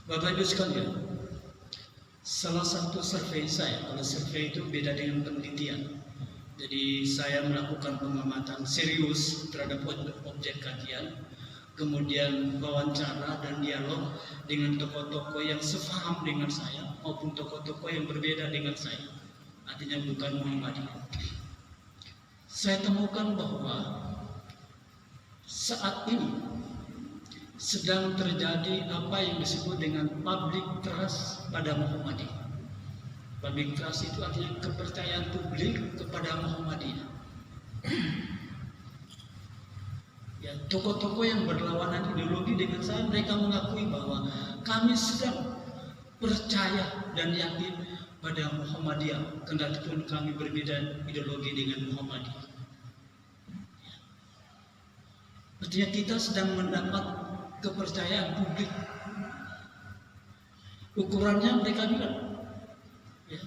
Bapak Ibu sekalian, salah satu survei saya, kalau survei itu beda dengan penelitian. Jadi saya melakukan pengamatan serius terhadap objek kajian, kemudian wawancara dan dialog dengan tokoh-tokoh yang sefaham dengan saya maupun tokoh-tokoh yang berbeda dengan saya, artinya bukan Muhammadiyah. Saya temukan bahwa saat ini sedang terjadi apa yang disebut dengan public trust pada Muhammadiyah. Public trust itu artinya kepercayaan publik kepada Muhammadiyah. Ya, tokoh-tokoh yang berlawanan ideologi dengan saya, mereka mengakui bahwa kami sedang percaya dan yakin pada Muhammadiyah, kendati pun kami berbeda ideologi dengan Muhammadiyah. Artinya kita sedang mendapat kepercayaan publik. Ukurannya mereka bilang, ya,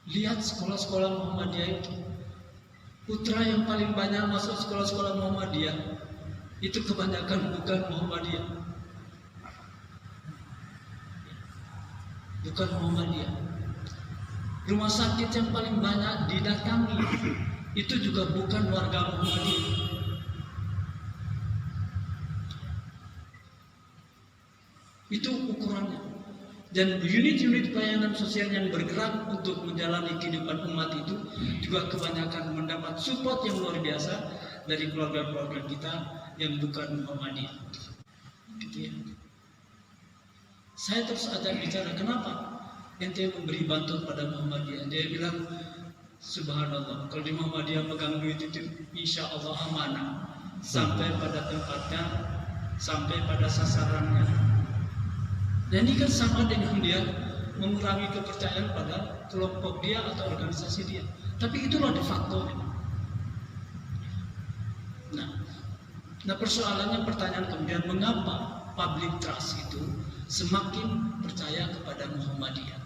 lihat sekolah-sekolah Muhammadiyah itu, putra yang paling banyak masuk sekolah-sekolah Muhammadiyah itu kebanyakan bukan Muhammadiyah, bukan Muhammadiyah. Rumah sakit yang paling banyak didatangi itu juga bukan warga Muhammadiyah. Itu ukurannya. Dan unit-unit pelayanan sosial yang bergerak untuk menjalani kehidupan umat itu juga kebanyakan mendapat support yang luar biasa dari keluarga-keluarga kita yang bukan Muhammadiyah. Gitu ya. Saya terus ajak bicara, kenapa ente memberi bantuan pada Muhammadiyah? Dia bilang, subhanallah, kalau di Muhammadiyah pegang duit itu insya Allah amanah sampai pada tempatnya, sampai pada sasarannya. Dan ini kan sama dengan dia mengurangi kepercayaan pada kelompok dia atau organisasi dia. Tapi itulah de facto. Nah persoalannya, pertanyaan kemudian, mengapa public trust itu semakin percaya kepada Muhammadiyah?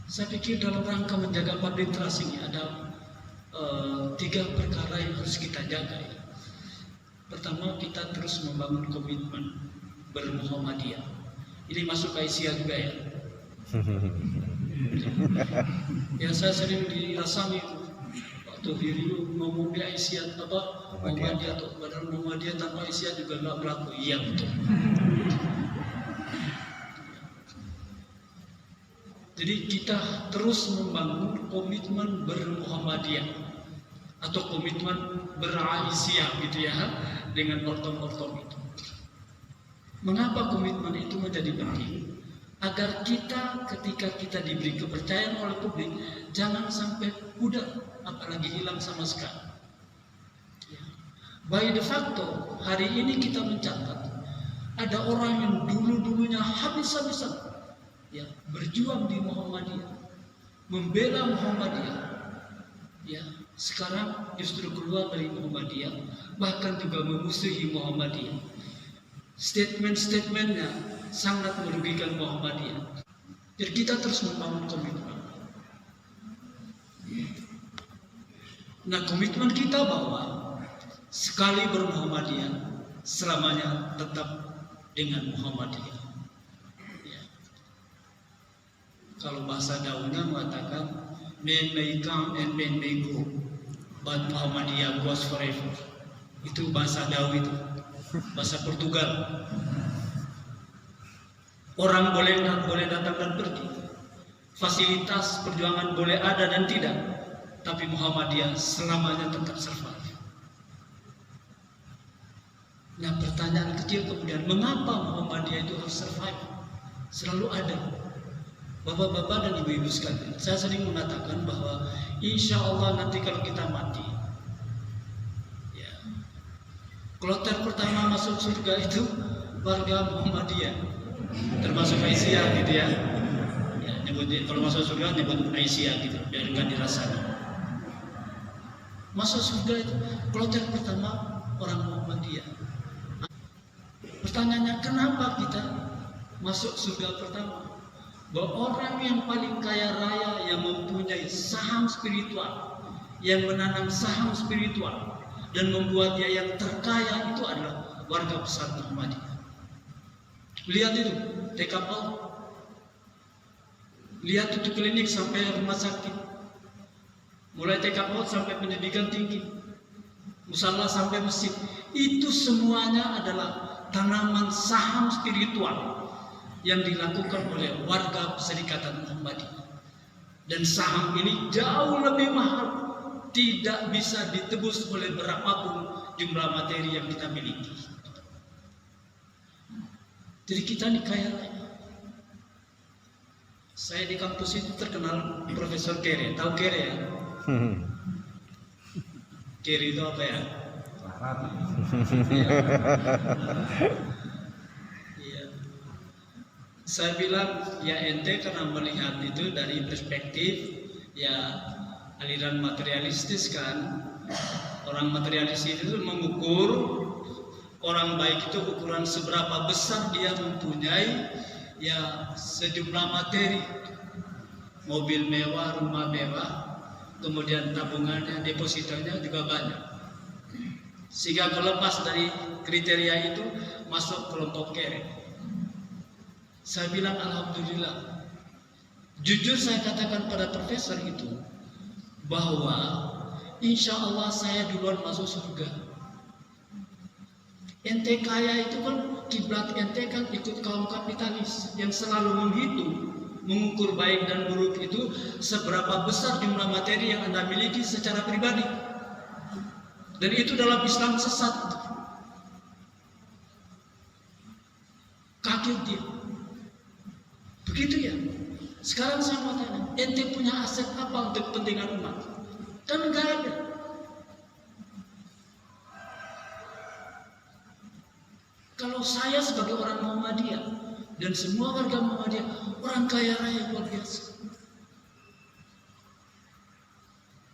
Saya pikir dalam rangka menjaga public trust ini ada 3 perkara yang harus kita jaga. Ya. Pertama, kita terus membangun komitmen bermuhammadiyah. Ini masuk ke Aisyah juga ya. Yang saya sering dirasami waktu diri ngomong di Aisyah apa Muhammadiyah atau padahal Muhammadiyah tanpa Aisyah juga nggak berlaku. Iya betul. Jadi kita terus membangun komitmen bermuhammadiyah atau komitmen beraisyah gitu ya, dengan ortom-ortom itu. Mengapa komitmen itu menjadi penting? Agar kita ketika kita diberi kepercayaan oleh publik, jangan sampai pudar, apalagi hilang sama sekali. By de facto, hari ini kita mencatat ada orang yang dulu-dulunya habis-habisan ya, berjuang di Muhammadiyah, membela Muhammadiyah, ya, sekarang justru keluar dari Muhammadiyah, bahkan juga memusuhi Muhammadiyah. Statement-statementnya sangat merugikan Muhammadiyah. Jadi kita terus membangun komitmen. Nah, komitmen kita bahwa sekali bermuhammadiyah, selamanya tetap dengan Muhammadiyah. Ya. Kalau bahasa daunnya mengatakan, men may come and men may go, but Muhammadiyah goes forever. Itu bahasa Daun itu. Bahasa Portugal. Orang boleh datang dan pergi, fasilitas perjuangan boleh ada dan tidak, tapi Muhammadiyah selamanya tetap survive. Nah, pertanyaan kecil kemudian, mengapa Muhammadiyah itu harus survive? Selalu ada. Bapak-bapak dan ibu-ibu sekalian, saya sering mengatakan bahwa insya Allah nanti kalau kita mati, kloter pertama masuk surga itu warga Muhammadiyah, termasuk Aisyah gitu ya. Ya, nyebutnya kalau masuk surga nyebut Aisyah gitu, biar nggak dirasakan. Masuk surga itu kloter pertama orang Muhammadiyah. Pertanyaannya, kenapa kita masuk surga pertama? Bahwa orang yang paling kaya raya, yang mempunyai saham spiritual, yang menanam saham spiritual dan membuat dia yang terkaya itu adalah warga besar Muhammadiyah. Lihat itu, TK PAUD. Lihat itu klinik sampai rumah sakit. Mulai TK PAUD sampai pendidikan tinggi. Musala sampai masjid. Itu semuanya adalah tanaman saham spiritual yang dilakukan oleh warga Perserikatan Muhammadiyah. Dan saham ini jauh lebih mahal. Tidak bisa ditebus oleh berapapun jumlah materi yang kita miliki. Jadi kita ini kaya raya. Saya di kampus itu terkenal Profesor Kere. Tahu Kere ya? Kere itu apa ya? Iya. Saya bilang ya ente karena melihat itu dari perspektif ya aliran materialistis kan. Orang materialistis itu mengukur orang baik itu ukuran seberapa besar dia mempunyai ya sejumlah materi, mobil mewah, rumah mewah, kemudian tabungannya, depositonya juga banyak. Sehingga terlepas dari kriteria itu masuk kelompok kere. Saya bilang alhamdulillah. Jujur saya katakan pada profesor itu bahwa insya Allah saya duluan masuk surga. Ente kaya itu kan kiblat ente kan ikut kaum kapitalis yang selalu menghitung, mengukur baik dan buruk itu seberapa besar jumlah materi yang Anda miliki secara pribadi. Dan itu dalam Islam sesat. Kaget dia. Begitu ya. Sekarang saya mau tanya, ente punya aset apa untuk kepentingan umat? Kan enggak ada. Kalau saya sebagai orang Muhammadiyah dan semua warga Muhammadiyah orang kaya raya luar biasa.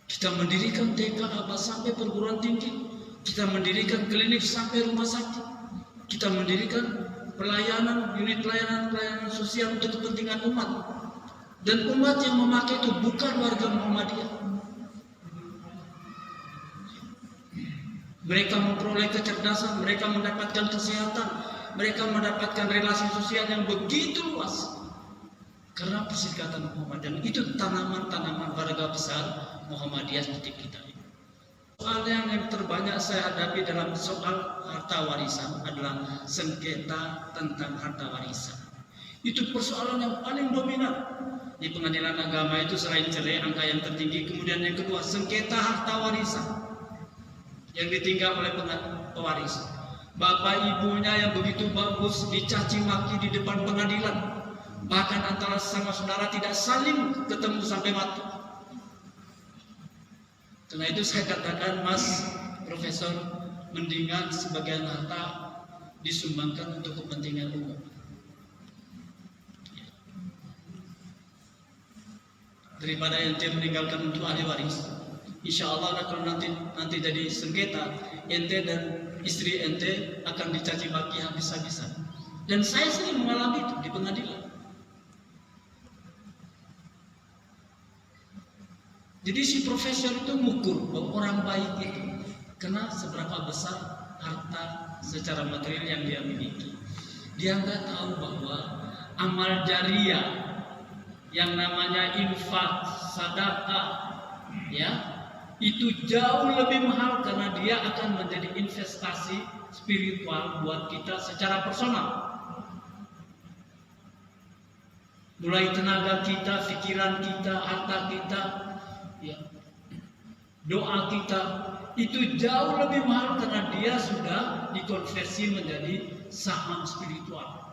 Kita mendirikan TK sampai perguruan tinggi, kita mendirikan klinik sampai rumah sakit, kita mendirikan pelayanan, unit pelayanan sosial untuk kepentingan umat. Dan umat yang memakai itu bukan warga Muhammadiyah. Mereka memperoleh kecerdasan, mereka mendapatkan kesehatan, mereka mendapatkan relasi sosial yang begitu luas. Karena Perserikatan Muhammadiyah itu tanaman-tanaman warga besar Muhammadiyah seperti kita. Soal yang terbanyak saya hadapi dalam soal harta warisan adalah sengketa tentang harta warisan. Itu persoalan yang paling dominan di pengadilan agama itu selain cerai angka yang tertinggi, kemudian yang kedua sengketa harta warisan yang ditinggal oleh pewaris. Bapak ibunya yang begitu bagus dicaci maki di depan pengadilan. Bahkan antara sama saudara tidak saling ketemu sampai mati. Karena itu saya katakan, Mas Profesor, mendingan sebagian harta disumbangkan untuk kepentingan umum. Daripada ente meninggalkan untuk ahli waris. Insya Allah kalau nanti jadi sengketa, ente dan istri ente akan dicaci maki habis-habisan. Dan saya sering mengalami itu di pengadilan. Jadi si profesor itu mengukur bahwa orang baik itu kena seberapa besar harta secara material yang dia miliki. Dia nggak tahu bahwa amal jariah yang namanya infak, sedekah, ya, itu jauh lebih mahal karena dia akan menjadi investasi spiritual buat kita secara personal. Mulai tenaga kita, pikiran kita, harta kita, ya, doa kita itu jauh lebih mahal karena dia sudah dikonversi menjadi saham spiritual.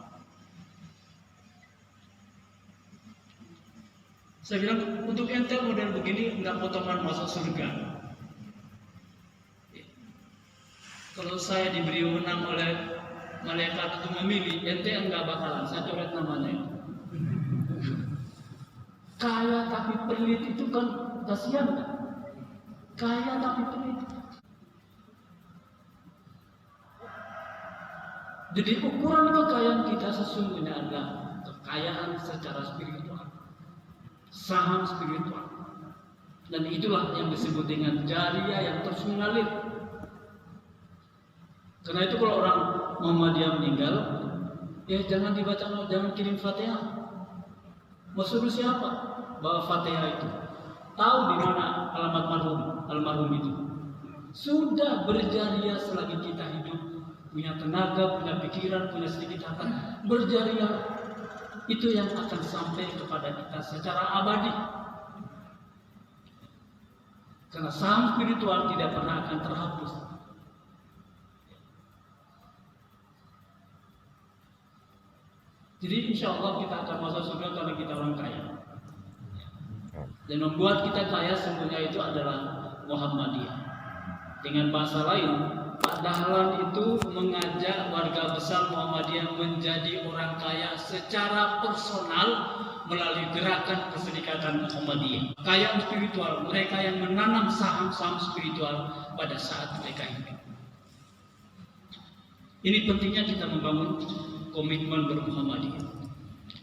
Saya bilang untuk ente model begini enggak potongan masuk surga. Kalau saya diberi wewenang oleh malaikat untuk memilih, ente enggak bakalan, saya coret namanya. Kaya tapi pelit itu kan kasihan kan? Kaya tapi pelit. Jadi ukuran kekayaan kita sesungguhnya adalah kekayaan secara spiritual, saham spiritual. Dan itulah yang disebut dengan jariah yang terus mengalir. Karena itu kalau orang Muhammadiyah meninggal, Ya jangan dibaca, jangan kirim Fatihah. Mau suruh siapa bawa Fatihah itu? Tahu di mana alamat almarhum itu? Sudah berjariah selagi kita hidup, punya tenaga, punya pikiran, punya sedikit harta, berjariah. Itu yang akan sampai kepada kita secara abadi. Karena saham spiritual tidak pernah akan terhapus. Jadi insya Allah kita akan masuk surga kalau kita orang kaya. Dan membuat kita kaya sungguhnya itu adalah Muhammadiyah. Dengan bahasa lain, Pak Dahlan itu mengajak warga besar Muhammadiyah menjadi orang kaya secara personal melalui gerakan Perserikatan Muhammadiyah. Kaya spiritual, mereka yang menanam saham-saham spiritual pada saat mereka hidup. Ini pentingnya kita membangun komitmen bermuhammadiyah.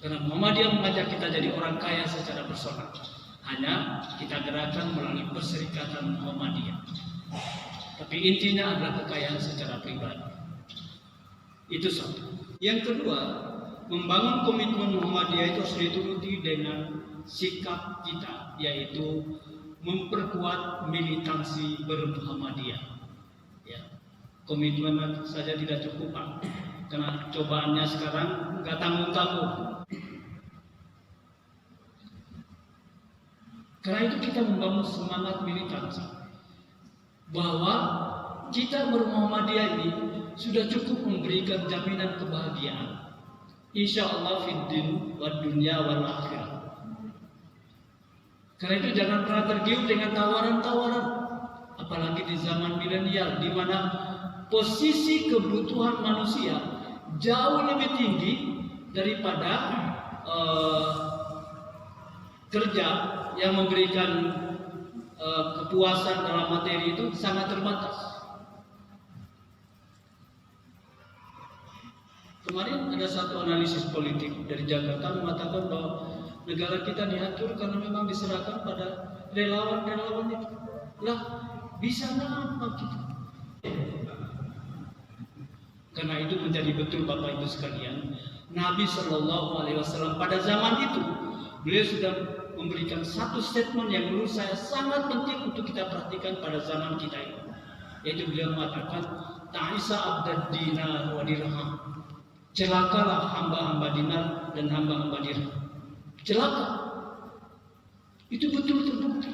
Karena Muhammadiyah mengajak kita jadi orang kaya secara personal. Hanya kita gerakan melalui Perserikatan Muhammadiyah. Tapi intinya adalah kekayaan secara pribadi. Itu satu. Yang kedua, membangun komitmen Muhammadiyah itu harus dituruti dengan sikap kita, yaitu memperkuat militansi bermuhammadiyah. Ya. Komitmen saja tidak cukup, Pak. Karena cobaannya sekarang nggak tanggung-tanggung. Karena itu kita membangun semangat militansi bahwa kita bermuhammadiyah ini sudah cukup memberikan jaminan kebahagiaan. Insya Allah fid din wad dunya wal akhirah. Karena itu jangan pernah tergiur dengan tawaran-tawaran, apalagi di zaman milenial di mana posisi kebutuhan manusia jauh lebih tinggi daripada kerja yang memberikan kepuasan dalam materi itu sangat terbatas. Kemarin ada satu analisis politik dari Jakarta mengatakan bahwa negara kita dihancur karena memang diserahkan pada relawan-relawan itu. Lah, bisa apa gitu? Karena itu menjadi betul Bapak Ibu sekalian, Nabi Shallallahu Alaihi Wasallam pada zaman itu beliau sudah memberikan satu statement yang menurut saya sangat penting untuk kita perhatikan pada zaman kita ini, yaitu beliau mengatakan ta'isa abdad dinar wa dirham, celakalah hamba-hamba dinar dan hamba-hamba dirham. Celaka. Itu betul terbukti.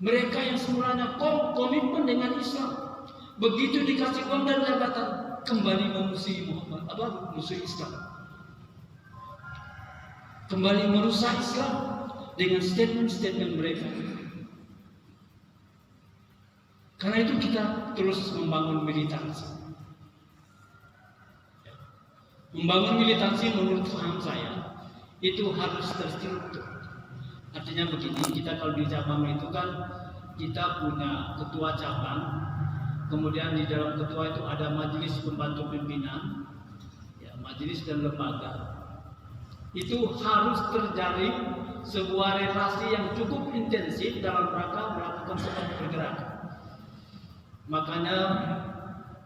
Mereka yang semulanya komitmen dengan Islam, begitu dikasih uang dan jabatan, kembali memusuhi musuh Islam, kembali merusak Islam dengan statement-statement mereka. Karena itu kita terus membangun militansi. Membangun militansi menurut paham saya itu harus terstruktur. Artinya begini, kita kalau di cabang itu kan kita punya ketua cabang, kemudian di dalam ketua itu ada majelis pembantu pimpinan, ya, majelis dan lembaga. Itu harus terjalin sebuah relasi yang cukup intensif dalam rangka melakukan sebuah pergerakan. Makanya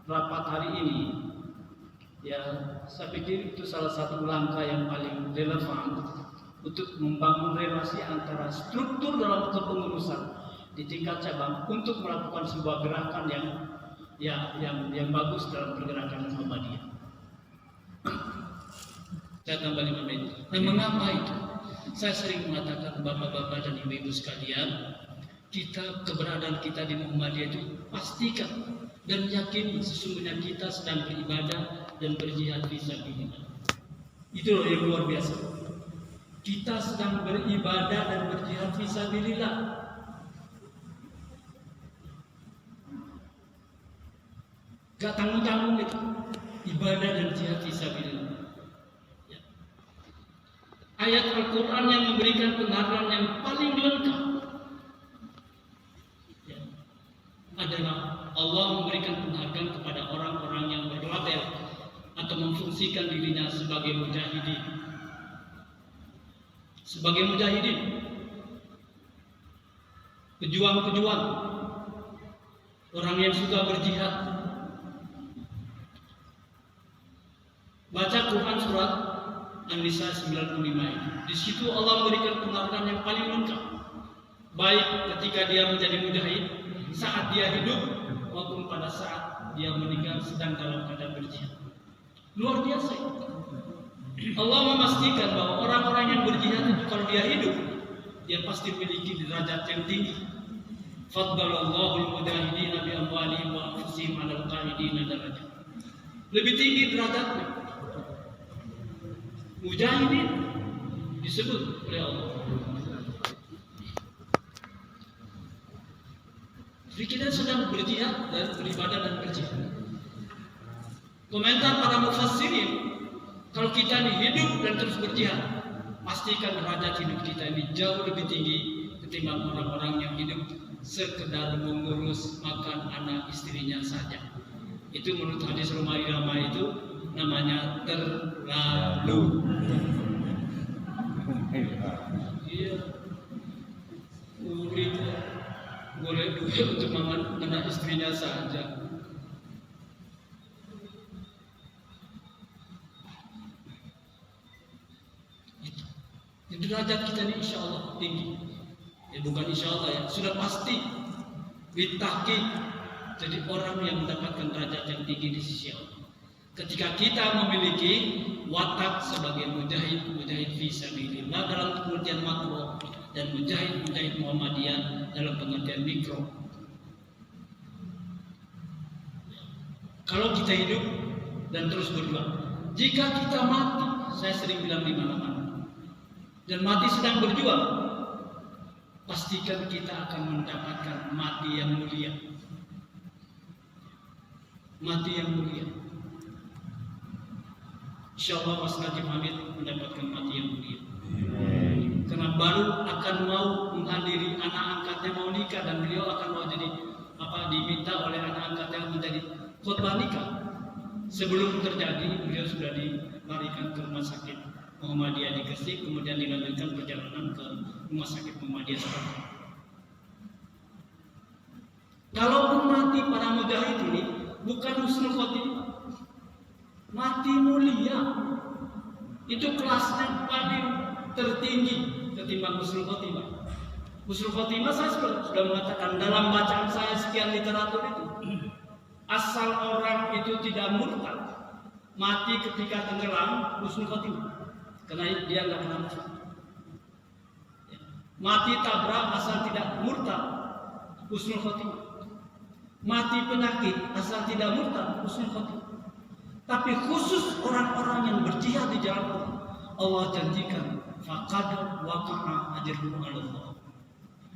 rapat hari ini, ya saya pikir itu salah satu langkah yang paling relevan untuk membangun relasi antara struktur dalam kepengurusan di tingkat cabang untuk melakukan sebuah gerakan yang bagus dalam pergerakan Muhammadiyah. Saya tambah 5 menit. Nah, mengapa itu? Saya sering mengatakan bapak-bapak dan ibu-ibu sekalian, keberadaan kita di Muhammadiyah itu pastikan dan yakin sesungguhnya kita sedang beribadah dan berjihad fisabilillah. Itu loh yang luar biasa. Kita sedang beribadah dan berjihad fisabilillah. Gak tanggung-tanggung itu ibadah dan jihad fisabilillah. Ya. Ayat Al-Quran yang memberikan penghargaan yang paling lengkap ya, adalah Allah memberikan penghargaan kepada orang-orang yang berlabel atau memfungsikan dirinya sebagai mujahidin. Sebagai mujahidin, pejuang-pejuang, orang yang suka berjihad. Baca Quran surat An-Nisa 95 ini. Di situ Allah memberikan penghargaan yang paling lengkap. Baik ketika dia menjadi mujahid, saat dia hidup, maupun pada saat dia meninggal sedang dalam keadaan berjihad. Luar biasa. Allah memastikan bahwa orang-orang yang berjihad itu kalau dia hidup, dia pasti memiliki derajat yang tinggi. Faddalallahu al-mujahidina bi amwalihim wa anfusihim 'ala al-qa'idina darajat. Lebih tinggi derajatnya. Mujahidin disebut oleh Allah. Jadi kita sedang berjihad dan beribadah dan berjihad. Komentar para mufassirin, kalau kita ini hidup dan terus berjihad, pastikan derajat hidup kita ini jauh lebih tinggi ketimbang orang-orang yang hidup sekedar mengurus makan anak istrinya saja. Itu menurut hadis Romai Rama itu namanya terlalu. Iya, murid boleh duit untuk makan anak istrinya saja. Itu derajat kita ini insya Allah tinggi. Ya bukan insya Allah ya, sudah pasti ditahqiq jadi orang yang mendapatkan derajat yang tinggi di sisi Allah. Ketika kita memiliki watak sebagai mujahid fi sabilillah dalam pengertian makro dan mujahid Muhammadiyah dalam pengertian mikro. Kalau kita hidup dan terus berjuang, jika kita mati, saya sering bilang di mana-mana, dan mati sedang berjuang, pastikan kita akan mendapatkan mati yang mulia. Mati yang mulia. Insyaallah Mas Najib Hamid mendapatkan mati yang mulia. Karena baru akan mau menghadiri anak angkatnya mau nikah dan beliau akan mau jadi diminta oleh anak angkatnya menjadi khutbah nikah. Sebelum terjadi beliau sudah dilarikan ke rumah sakit Muhammadiyah di Gresik, kemudian dilanjutkan perjalanan ke rumah sakit Muhammadiyah Surabaya. Kalaupun mati para mujahid ini bukan husnul khotimah, mati mulia, itu kelasnya paling tertinggi ketimbang husnul khotimah. Husnul khotimah saya sudah mengatakan dalam bacaan saya sekian literatur itu, asal orang itu tidak murtad, mati ketika tenggelam, husnul khotimah. Karena dia nggak pernah masuk. Mati tabrak asal tidak murtad, husnul khotimah. Mati penyakit asal tidak murtad, husnul khotimah. Tapi khusus orang-orang yang berjihad di jalan Allah, Allah janjikan faqad waqa'a ajruhu 'ala Allah.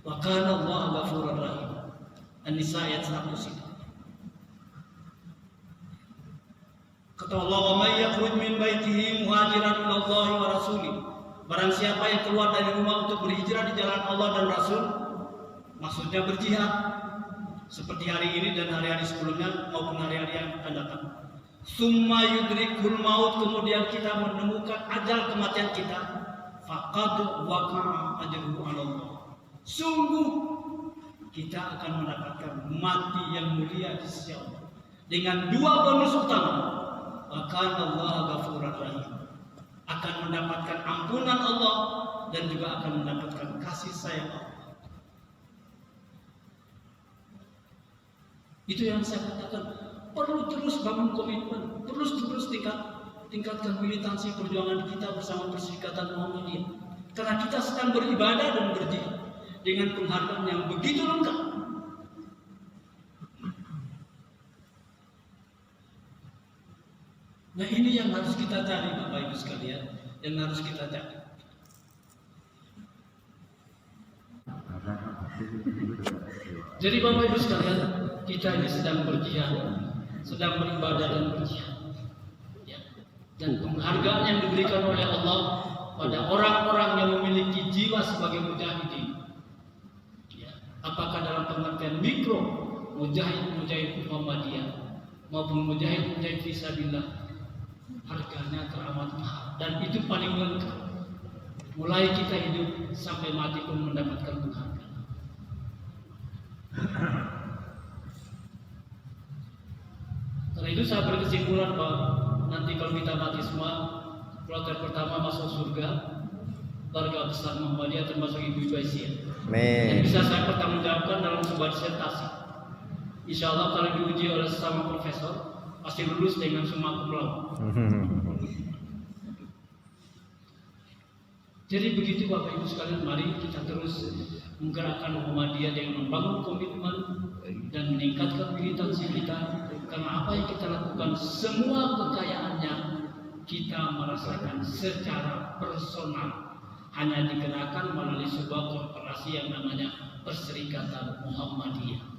Wa kana Allahu ghafurur rahim. An-Nisa ayat 100. Kata Allah, "Wa may yakhruj min baitihi muhajiran ila Allah wa rasulih." Barang siapa yang keluar dari rumah untuk berhijrah di jalan Allah dan Rasul, maksudnya berjihad, seperti hari ini dan hari-hari sebelumnya maupun hari-hari yang akan datang. Summa yudrikul maut, kemudian kita menemukan ajal kematian kita, faqad waqa'a ajruhu 'ala Allah. Sungguh kita akan mendapatkan mati yang mulia di sisi Allah dengan dua bonus utama. Maka Allah ghafurur rahim, akan mendapatkan ampunan Allah dan juga akan mendapatkan kasih sayang Allah. Itu yang saya katakan, perlu terus bangun komitmen, terus tingkatkan militansi perjuangan kita bersama Perserikatan Muhammadiyah. Karena kita sedang beribadah dan berjihad dengan penghargaan yang begitu lengkap. Nah ini yang harus kita cari Bapak Ibu sekalian, yang harus kita cari. Jadi Bapak Ibu sekalian, kita ini sedang berjihad, sedang beribadah dan berjihad. Ya. Dan penghargaan yang diberikan oleh Allah pada orang-orang yang memiliki jiwa sebagai mujahidin. Ya. Apakah dalam pengertian mikro, mujahid Muhammadiyah maupun mujahid fisabilillah, harganya teramat mahal dan itu paling lengkap. Mulai kita hidup sampai mati pun mendapatkan penghargaan. Karena itu saya berkesimpulan bahwa nanti kalau kita mati semua, kloter pertama masuk surga, keluarga besar Muhammadiyah termasuk Ibu Aisyah. Yang bisa saya pertanggungjawabkan dalam sebuah disertasi. Insya Allah kalau diuji oleh sesama profesor, pasti lulus dengan summa cum laude. Jadi begitu Bapak Ibu sekalian, mari kita terus menggerakkan Muhammadiyah dengan membangun komitmen dan meningkatkan militansi kita. Karena apa yang kita lakukan, semua kekayaannya kita merasakan secara personal, hanya digerakkan melalui sebuah korporasi yang namanya Perserikatan Muhammadiyah.